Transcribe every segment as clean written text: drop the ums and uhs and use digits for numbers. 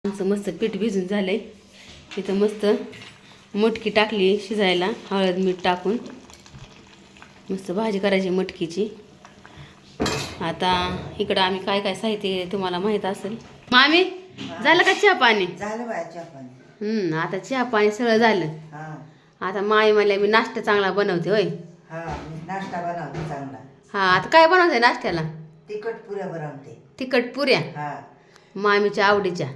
आमचं मस्त पीठ भिजून झालंय. इथं मस्त मटकी टाकली शिजायला, हळद मीठ टाकून मस्त भाजी करायची मटकीची. आता इकडं आम्ही काय काय साहित्य तुम्हाला माहित असेल. मामी झालं का चहा पाणी? झालं बाय चहा पाणी. आता चहा पाणी सगळं झालं. आता मामी म्हणल्या मी नाश्ता चांगला बनवते. होय मी नाश्ता बनवते चांगला. आता काय बनवते नाश्त्याला? तिखट पुऱ्या बनवते. तिखट पुऱ्या मामीच्या आवडीच्या.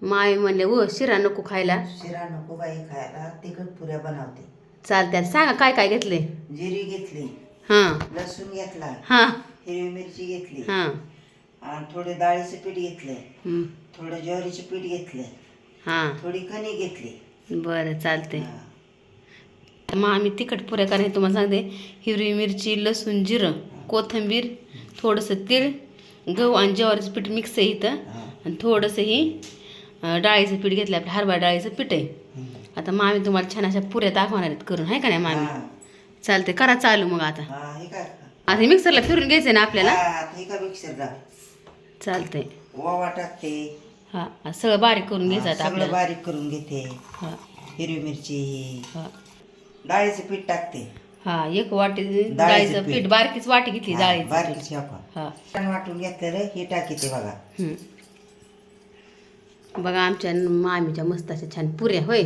मामी म्हणले हो शिरा नको खायला. शिरा नको बाई खायला, तिखट पुऱ्या बनवते. चालत्यात. सांगा काय काय घेतले? जिरी घेतली, लसूण घेतला, हिरवी मिरची घेतली, आणि थोडे डाळीचं पीठ घेतलं, थोडं ज्वारीचं पीठ घेतलं, थोडी कणी घेतली. बरं चालते. मग आम्ही तिखट पुऱ्या करायला तुम्हाला सांगते. हिरवी मिरची, लसूण, जिरं, कोथिंबीर, थोडंसं तीळ, गहू आणि ज्वारीचं पीठ मिक्स आहे इथं, आणि थोडंसं ही डाळीचं पीठ घेतलं. आपलं हरभरा डाळीचं पीठ आहे. आता मामी तुम्हाला छान अशा पुऱ्या दाखवणार आहेत करून, आहे का नाही मामी? चालते, करा चालू. मग आता आता मिक्सरला फिरून घ्यायचं ना आपल्याला. मिक्सरला चालतंय. ओवा टाकते. सगळं बारीक करून घ्यायचं आता सगळं बारीक करून घेते. हिरवी मिरची, डाळीचं पीठ टाकते. एक वाटी डाळीचं पीठ, बारकीच वाटी घेतली डाळीची. बारकीची आपण वाटून घेतलेलं हे टाकीते बघा. बघा आमच्या मामीच्या मस्त अशा छान पुऱ्या. होय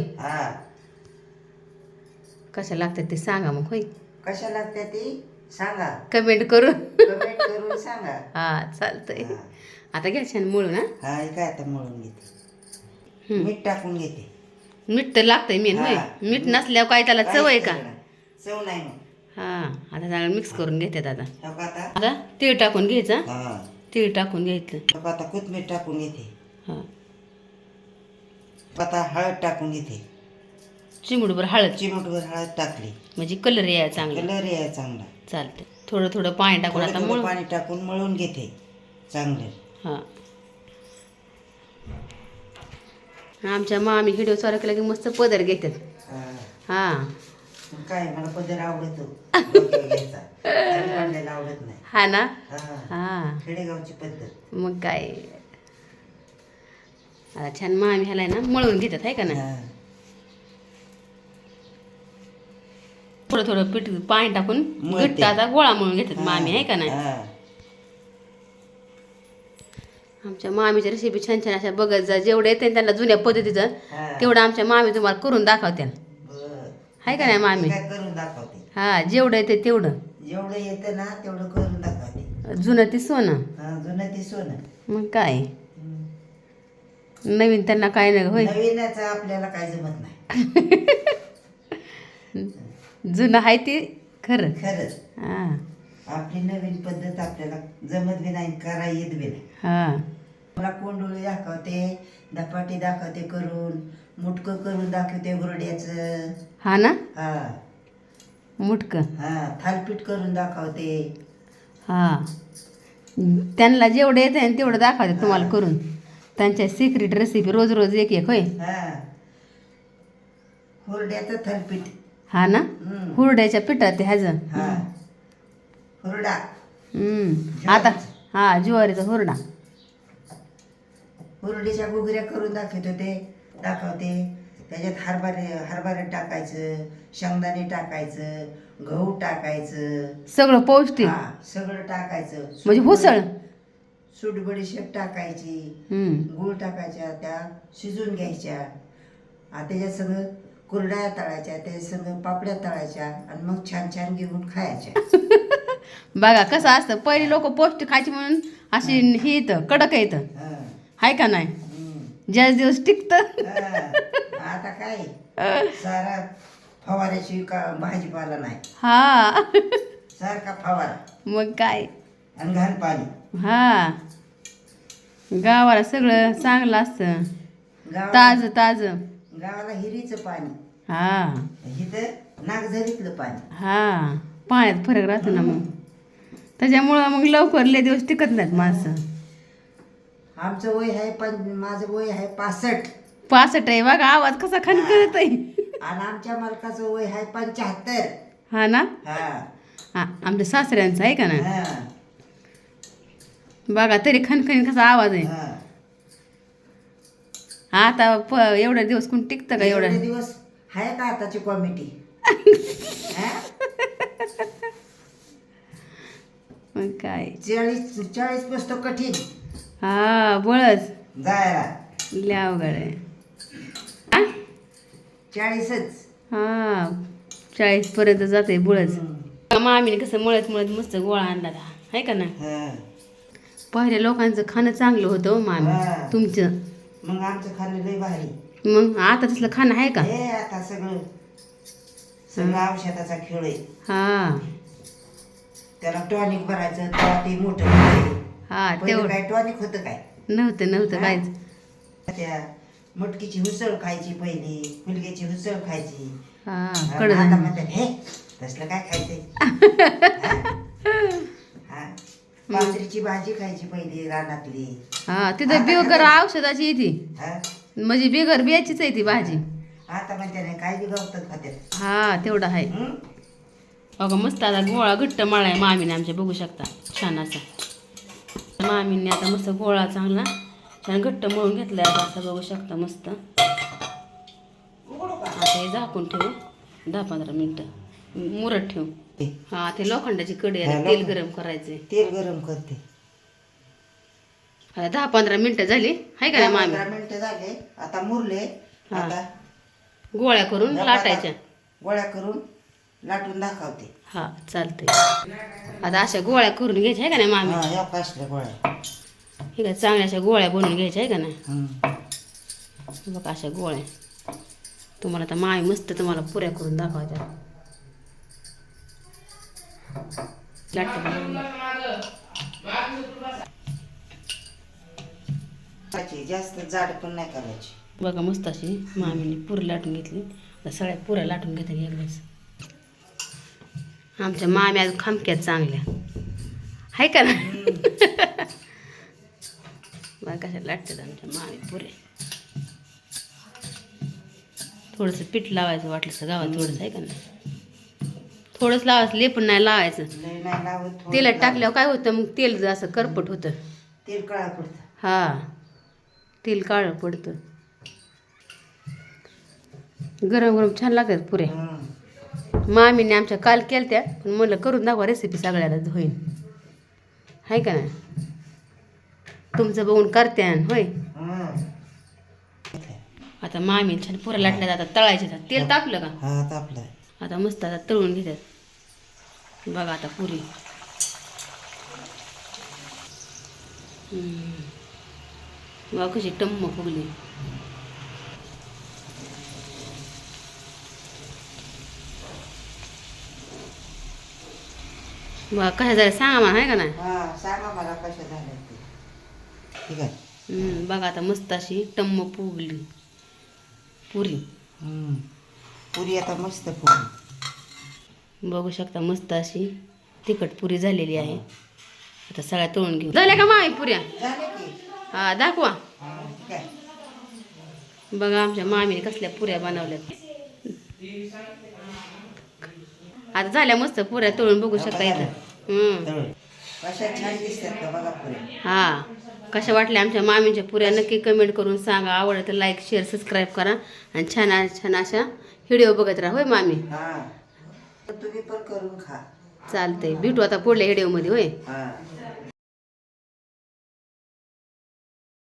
कशा लागतात ते सांगा मग. होय कशा लागतात ते सांगा, कमेंट करून सांगा. चालतंय. आता घ्या छान मळून. हे काय आता मळून घेते, मीठ टाकून घेते. मीठ तर लागतंय मेन. होय मीठ नसल्यावर काय त्याला चव आहे का? चव नाही मग. आता चांगलं मिक्स करून घेतात. आता आता तीळ टाकून घ्यायचं. तीळ टाकून घ्यायचं. आता कोथिंबीर टाकून घेते. आता हळद टाकून घेते. चिमूटभर हळद टाकली म्हणजे कलर यायचा चांगला. चांगला. चालते. थोडं थोडं पाणी टाकून आता पाणी टाकून मळून घेते चांगले. आमच्या मामी व्हिडिओ चालू केला की मस्त पदर घेतात. काय मला पदर आवडतो. आवडत नाही. ना. खेडेगावची पद्धत. मग काय आता छान मामी ह्याला ना मळून घेतात, आहे का ना? थोडं थोडं पीठ पाणी टाकून घट्ट आता गोळा मळून घेतात मामी, आहे का नाही? आमच्या मामीच्या रेसिपी छान छान अशा बघत जा. जेवढं येते त्यांना जुन्या पद्धतीचं तेवढं आमच्या मामी तुम्हाला करून दाखवते, आहे का नाही मामी? करून दाखवते. जेवढं येते तेवढं. जेवढं येतं ना तेवढं करून दाखवते. जुनं ती सोनं. जुनं ती सोनं. मग काय नवीन त्यांना काय नाही. होय नवीनच आपल्याला काय जमत नाही. जुनं आहे ते खरंच. आपली नवीन पद्धत आपल्याला जमत बी नाही, करा येत बी नाही. मला कोंडोळी दाखवते, धपाटी दाखवते करून, मुटकं करून दाखवते गुरड्याचं. ना मुटकं. थालपीठ करून दाखवते. त्यांना जेवढं येतं तेवढं दाखवते तुम्हाला करून. त्यांच्या सिक्रेट रेसिपी रोज रोज एक एक. होय हुरड्याचं थालपीठ. ना हुरड्याच्या पिठात ह्याचं हुरडा. आता ज्वारीचा हुरडा. हुरडीच्या घुगऱ्या करून दाखवते. त्याच्यात हरभरे टाकायचं, शेंगदाणे टाकायचं, गहू टाकायचं, सगळं पौष्टिक. सगळं टाकायचं. म्हणजे हुसळ. सूट बडीशेप टाकायची, गूळ टाकायच्या, त्या शिजून घ्यायच्या. त्याच्यात सगळं कुरड्या तळायच्या, त्याच्यात सगळं पापड्या तळायच्या, आणि मग छान छान घेऊन खायच्या. बघा कसं असतं. पहिली लोक पौष्टिक खायची म्हणून अशी ही येतं कडक येतं, आहे का नाही? ज्याच दिवस टिकत. आता काय सारा फवाऱ्याची भाजीपाला नाही. सारखा फवारा. मग काय आणि घाण पाणी. गावाला सगळं चांगलं असतं, ताज ताज. गावाला हिरीचं पाणी, इथं नागझरीतलं पाणी. पाण्यात फरक राहतो ना. मग त्याच्यामुळं मग लवकर लय दिवस टिकत नाहीत माणसं. आमचं वय आहे माझं वय आहे 65. 65 आहे. बघा आवाज कसा खणखणत आहे. आणि आमच्या मालकाचं वय आहे 75. ना आमच्या सासऱ्यांचं, आहे का ना? बघा तरी खणखणी कसा आवाज आहे. आता एवढा दिवस कोण टिकतं का एवढा एवढे दिवस आहे का आताची कॉमेडी? मग काय 40 पुस्तक कठीण हा बळच जायला. लय अवघड आहे हा? 40च. हा 40 पर्यंत जाते बुळच. मामीने कसं मळत मळत मस्त गोळा आणला आहे का ना. पहिल्या लोकांचं खाणं चांगलं होतं हो मामी. हा. तुमचं मग आमचं खाणं लय भारी. मग आता तसलं खाणं आहे का. हे आता सगळं औषधाचा खेळ आहे. हा त्याला टॉनिक भरायचं तेव्हा ते मोठं होतंय. हा पहिलं तेवढं काय टॉनिक होतं काय? नव्हतं हा. काहीच. त्या मटकीची उसळ खायची पहिली, मुलग्याची उसळ खायची. हा आता कडधान्य म्हणतात हे तसलं काय खायचंय. हा. पात्रीची भाजी खायची पहिली रानातली. हा तिथं बिगर औषधाची येते हा. म्हणजे बिगर बियाचीच आहे ती भाजी. आता म्हणते नाही काय बी गवतात खात्यात. हा तेवढं आहे. अगं मस्त आता गोळा घट्ट मळाय मामीने आमच्या बघू शकता छान असा. मामीने आता मस्त गोळा चांगला छान घट्ट मळून घेतलाय आता असं बघू शकता मस्त. आता हे झाकून ठेवू 10-15 मिनिटं मुरत ठेवू. हा ते लोखंडाची कढई आहे, तेल गरम करायचे. तेल गरम करते. आता 10-15 मिनिटं झाली आहे का नाही मामी. 15 मिनिटं झाले आता मुरले. हा. आता गोळ्या करून लाटायच्या. गोळ्या करून लाटून दाखवते. हा चालतंय. आता अशा गोळ्या करून घ्यायच्या आहे का नाही मामी. हा या कसल्या गोळ्या. हे काय चांगल्या अशा गोळ्या बनवून घ्यायच्या आहे का नाही. हम्म. बघा अशा गोळ्या तुम्हाला आता मामी मस्त तुम्हाला पुऱ्या करून दाखवायच्या. जास्त जाड पण नाही करायची. बघा मस्त अशी मामीने पुरी लाटून घेतली. आता सगळ्या पुऱ्या लाटून घेतात एकदाच. आमच्या मामी आज खामक्यात चांगल्या आहे का ना. बघा कशा लाटतात आमच्या मामी पुऱ्या. थोडंसं पीठ लावायचं वाटलं गावात थोडंसं आहे का ना. थोडंच लावायचं लय पण नाही लावायचं. लय नाही लावत, थोडं तेलात लावायचं. टाकल्यावर काय होतं मग तेल असं करपट होतं. तेल काळा पडतं. हा तेल काळं पडतं. गरम गरम छान लागतात पुऱ्या. मामीने आमच्या काल केलत्या पण म्हणलं करून दाखवा रेसिपी सगळ्याला होईन आहे का नाही. तुमचं बघून करते होय. आता मामी छान पुऱ्या लाटल्यात आता तळायचे. तेल तापलं का. हा तापलाय. आता मस्त आता तळून घेतात. बघा आता पुरी बघा कशी टम्म फुगली. बघा कशा झाल्या सांगा मला आहे का नाही. हा सांगा मला कशा झाल्या ते. ठीक आहे. बघा आता मस्त अशी टम्म फुगली पुरी. पुरी आता मस्त फुगली. बघू शकता मस्त अशी तिखट पुरी झालेली आहे. आता सगळ्या तळून घेऊ. झाल्या का मामी पुऱ्या. झाले की. हा दाखवा. ठीक आहे. बघा आमच्या मामीने कसल्या पुऱ्या बनवल्यात. आता झाल्या मस्त पुऱ्या तळून बघू शकता इथं. तळून. कशा छान दिसतात का बघा पुऱ्या. हा कशा वाटल्या आमच्या मामीच्या पुऱ्या नक्की कमेंट करून सांगा. आवडलं तर लाईक शेअर सबस्क्राईब करा आणि छान छान अशा व्हिडिओ बघत राहा होय मामी. हा तुम्ही पण करून खा. चालतंय भेटू आता पुढल्या व्हिडिओमध्ये होय. हा.